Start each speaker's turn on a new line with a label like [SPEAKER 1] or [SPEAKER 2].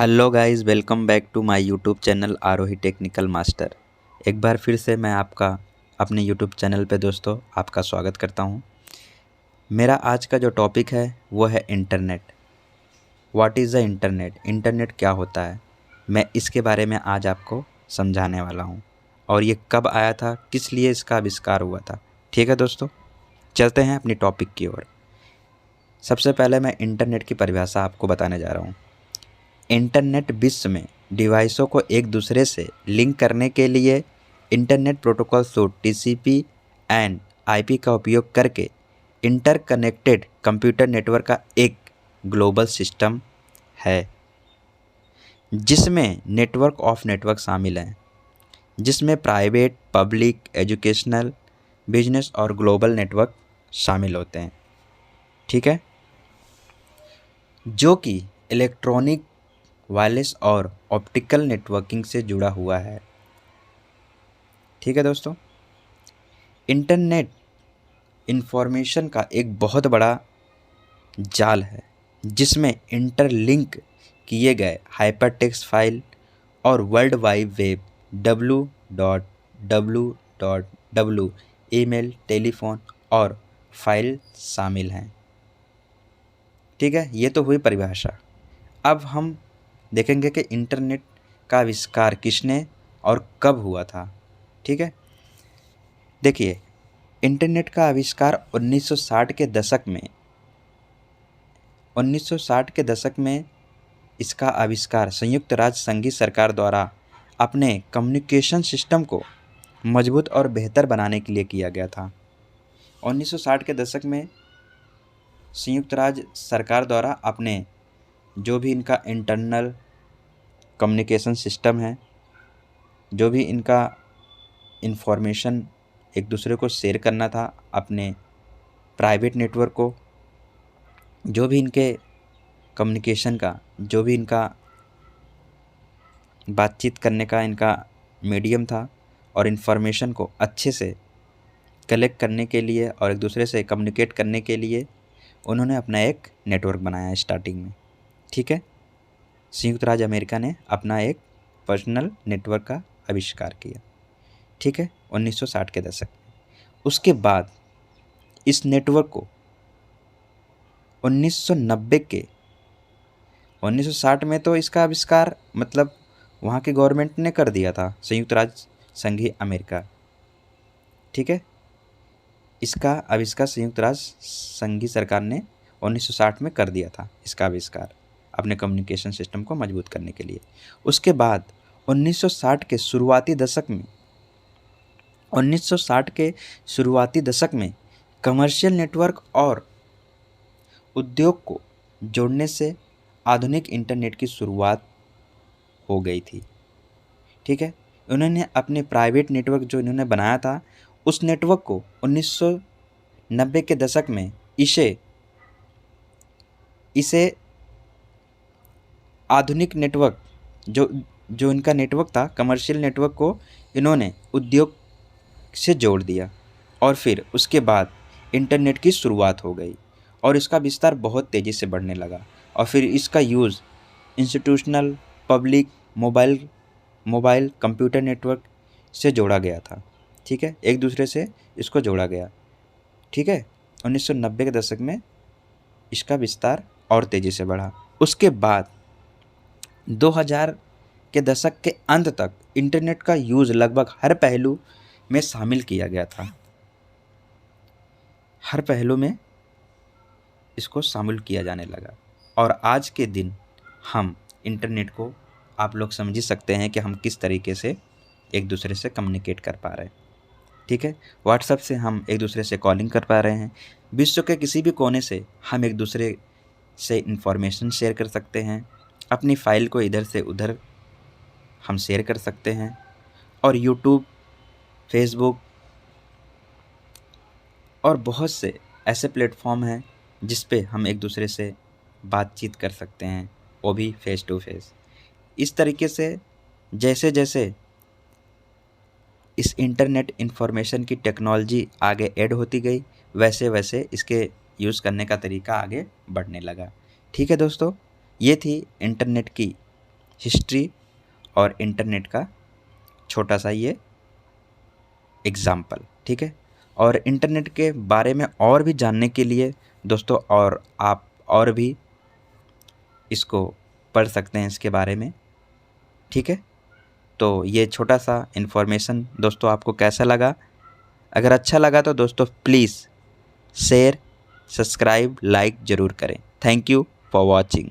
[SPEAKER 1] Hello guys, welcome back to my YouTube channel Arohi technical master. एक बार फिर से मैं आपका अपने यूट्यूब चैनल पे दोस्तों आपका स्वागत करता हूँ। मेरा आज का जो टॉपिक है वो है internet. What is the internet? Internet क्या होता है, मैं इसके बारे में आज आपको समझाने वाला हूँ। और ये कब आया था, किस लिए इसका आविष्कार हुआ था। ठीक है दोस्तों, चलते हैं अपनी टॉपिक की ओर। सबसे पहले मैं इंटरनेट की परिभाषा आपको बताने जा रहा हूँ। इंटरनेट विश्व में डिवाइसों को एक दूसरे से लिंक करने के लिए internet protocol suit TCP and IP का उपयोग करके इंटरकनेक्टेड कंप्यूटर नेटवर्क का एक ग्लोबल सिस्टम है, जिसमें नेटवर्क ऑफ नेटवर्क शामिल हैं, जिसमें प्राइवेट, पब्लिक, एजुकेशनल, बिजनेस और ग्लोबल नेटवर्क शामिल होते हैं। ठीक है, जो कि इलेक्ट्रॉनिक, वायरलेस और ऑप्टिकल नेटवर्किंग से जुड़ा हुआ है। ठीक है दोस्तों, इंटरनेट इंफॉर्मेशन का एक बहुत बड़ा जाल है, जिसमें इंटरलिंक किए गए हाइपरटेक्स्ट फाइल और world wide web www, email, telephone और फाइल शामिल हैं। ठीक है, ये तो हुई परिभाषा। अब हम देखेंगे कि इंटरनेट का आविष्कार किसने और कब हुआ था। ठीक है, देखिए, इंटरनेट का आविष्कार 1960 के दशक में इसका आविष्कार संयुक्त राज्य संघीय सरकार द्वारा अपने कम्युनिकेशन सिस्टम को मजबूत और बेहतर बनाने के लिए किया गया था। 1960 के दशक में संयुक्त राज्य सरकार द्वारा अपने जो भी इनका इंटरनल कम्युनिकेशन सिस्टम है, जो भी इनका इंफॉर्मेशन एक दूसरे को शेयर करना था, अपने प्राइवेट नेटवर्क को, जो भी इनके कम्युनिकेशन का, जो भी इनका बातचीत करने का इनका मीडियम था, और इन्फॉर्मेशन को अच्छे से कलेक्ट करने के लिए और एक दूसरे से कम्युनिकेट करने के लिए उन्होंने अपना एक नेटवर्क बनाया स्टार्टिंग में। ठीक है, संयुक्त राज्य अमेरिका ने अपना एक पर्सनल नेटवर्क का आविष्कार किया। ठीक है, 1960 के दशक में। उसके बाद इस नेटवर्क को 1960 में तो इसका आविष्कार मतलब वहाँ की गवर्नमेंट ने कर दिया था, संयुक्त राज्य संघीय अमेरिका। ठीक है, इसका आविष्कार संयुक्त राज्य संघीय सरकार ने 1960 में कर दिया था, इसका आविष्कार अपने कम्युनिकेशन सिस्टम को मजबूत करने के लिए। उसके बाद 1960 के शुरुआती दशक में कमर्शियल नेटवर्क और उद्योग को जोड़ने से आधुनिक इंटरनेट की शुरुआत हो गई थी। ठीक है, उन्होंने अपने प्राइवेट नेटवर्क जो इन्होंने बनाया था, उस नेटवर्क को 1990 के दशक में इसे आधुनिक नेटवर्क जो इनका नेटवर्क था, कमर्शियल नेटवर्क को इन्होंने उद्योग से जोड़ दिया। और फिर उसके बाद इंटरनेट की शुरुआत हो गई और इसका विस्तार बहुत तेज़ी से बढ़ने लगा। और फिर इसका use institutional, public, mobile computer network से जोड़ा गया था। ठीक है, एक दूसरे से इसको जोड़ा गया। ठीक है, 1990 के दशक में इसका विस्तार और तेज़ी से बढ़ा। उसके बाद 2000 के दशक के अंत तक इंटरनेट का यूज़ लगभग हर पहलू में शामिल किया गया था। हर पहलू में इसको शामिल किया जाने लगा। और आज के दिन हम इंटरनेट को, आप लोग समझ ही सकते हैं कि हम किस तरीके से एक दूसरे से कम्युनिकेट कर पा रहे हैं। ठीक है, व्हाट्सएप से हम एक दूसरे से कॉलिंग कर पा रहे हैं। विश्व के किसी भी कोने से हम एक दूसरे से इंफॉर्मेशन शेयर कर सकते हैं। अपनी फ़ाइल को इधर से उधर हम शेयर कर सकते हैं। और यूट्यूब, फेसबुक और बहुत से ऐसे प्लेटफॉर्म हैं जिस पे हम एक दूसरे से बातचीत कर सकते हैं, वो भी फेस टू फेस। इस तरीके से जैसे जैसे इस इंटरनेट इंफॉर्मेशन की टेक्नोलॉजी आगे ऐड होती गई, वैसे वैसे इसके यूज़ करने का तरीका आगे बढ़ने लगा। ठीक है दोस्तों, ये थी इंटरनेट की हिस्ट्री और इंटरनेट का छोटा सा ये एग्ज़ाम्पल, ठीक है। और इंटरनेट के बारे में और भी जानने के लिए दोस्तों, और आप और भी इसको पढ़ सकते हैं इसके बारे में, ठीक है। तो ये छोटा सा इन्फॉर्मेशन दोस्तों आपको कैसा लगा? अगर अच्छा लगा तो दोस्तों प्लीज़ शेयर, सब्सक्राइब, लाइक ज़रूर करें। Thank you for watching.